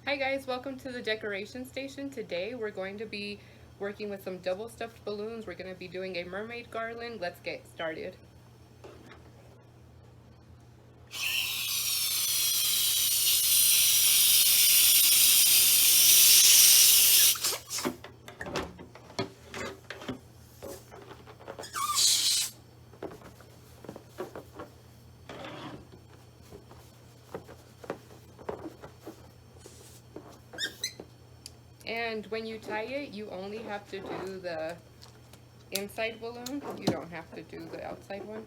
Hi guys, welcome to the decoration station. Today we're going to be working with some double stuffed balloons. We're going to be doing a mermaid garland. Let's get started. And when you tie it, you only have to do the inside balloon. You don't have to do the outside one.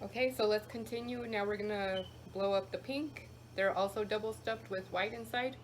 Okay, so let's continue. Now we're gonna blow up the pink. They're also double stuffed with white inside.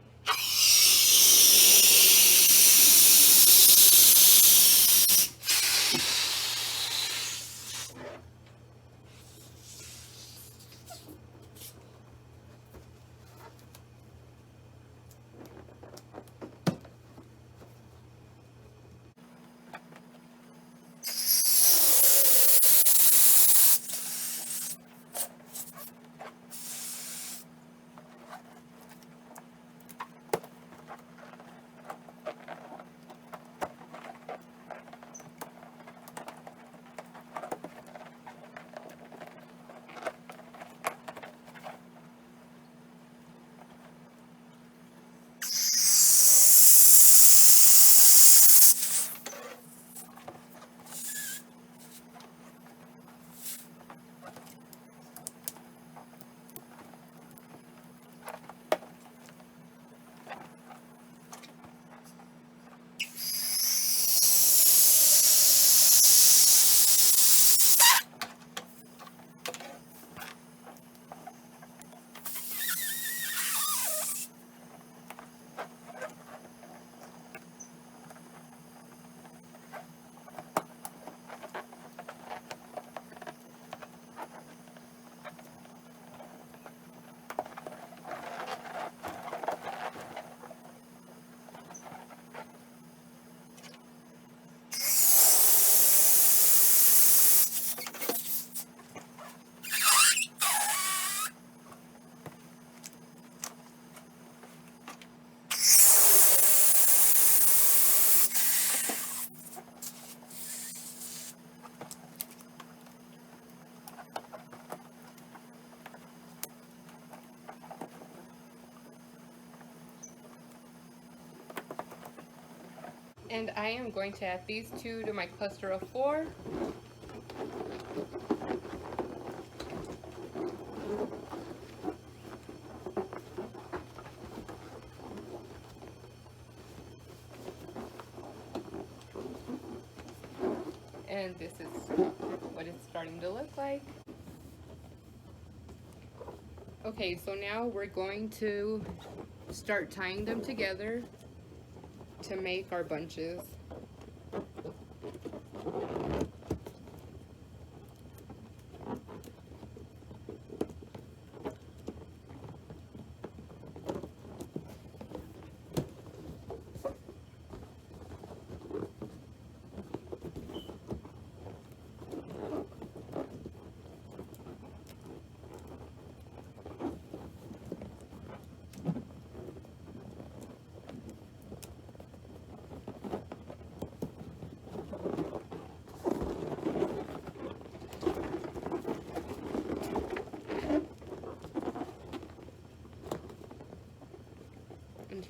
And I am going to add these two to my cluster of 4. And this is what it's starting to look like. Okay, so now we're going to start tying them together to make our bunches.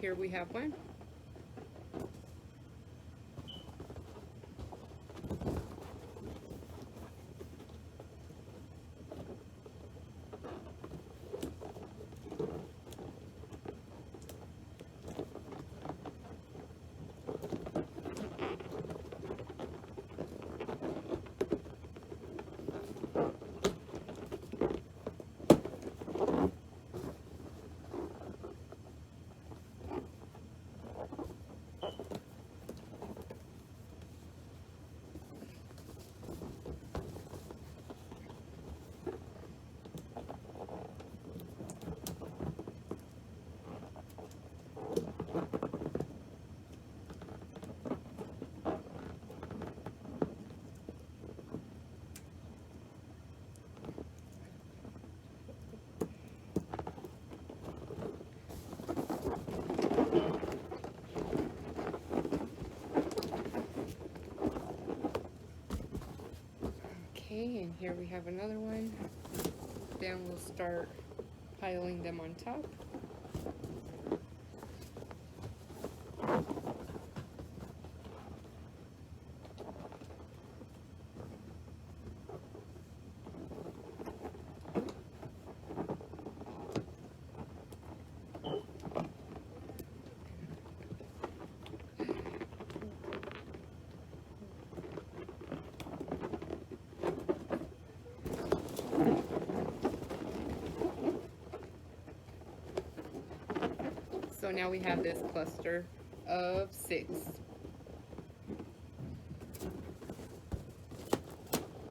here we have one. Okay, and here we have another one. Then we'll start piling them on top. So now we have this cluster of 6.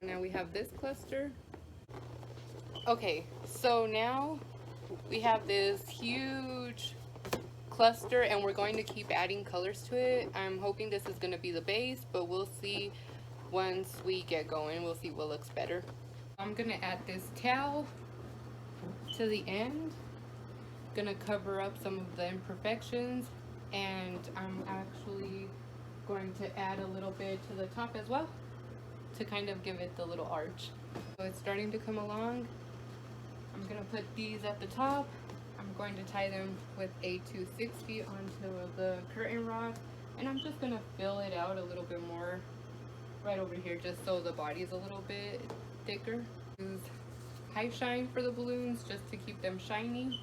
Now we have this cluster. Okay, so now we have this huge cluster and we're going to keep adding colors to it. I'm hoping this is going to be the base, but we'll see once we get going. We'll see what looks better. I'm going to add this towel to the end. Gonna cover up some of the imperfections, and I'm actually going to add a little bit to the top as well to kind of give it the little arch. So it's starting to come along. I'm gonna put these at the top. I'm going to tie them with a 260 onto the curtain rod, and I'm just gonna fill it out a little bit more right over here just so the body is a little bit thicker. Use high shine for the balloons just to keep them shiny.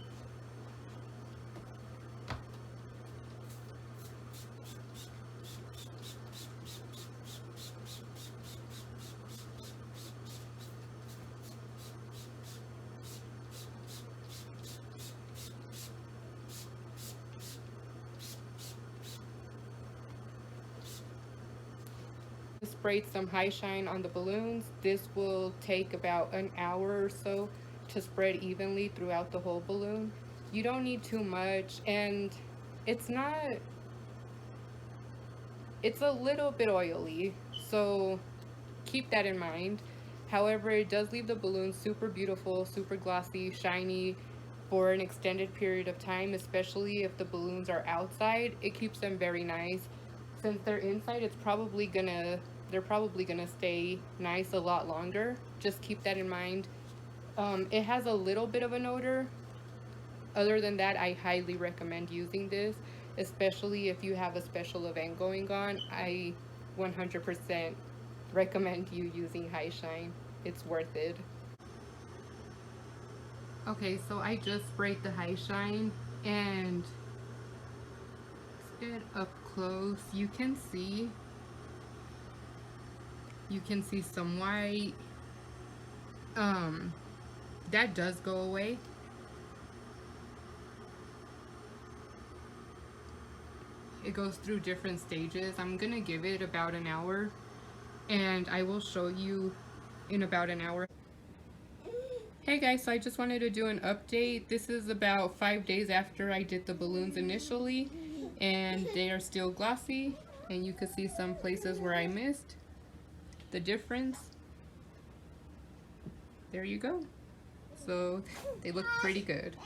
Sprayed some high shine on the balloons. This will take about an hour or so to spread evenly throughout the whole balloon. You don't need too much, and it's a little bit oily, so keep that in mind. However, it does leave the balloon super beautiful, super glossy, shiny for an extended period of time, especially if the balloons are outside. It keeps them very nice. Since they're inside, they're probably gonna stay nice a lot longer. Just keep that in mind. It has a little bit of an odor. Other than that, I highly recommend using this, especially if you have a special event going on. I 100% recommend you using high shine. It's worth it. Okay, so I just sprayed the high shine, and let's get up close. You can see some white. That does go away. It goes through different stages. I'm gonna give it about an hour, and I will show you in about an hour. Hey guys, so I just wanted to do an update. This is about 5 days after I did the balloons initially, and they are still glossy, and you can see some places where I missed the difference. There you go. So they look pretty good.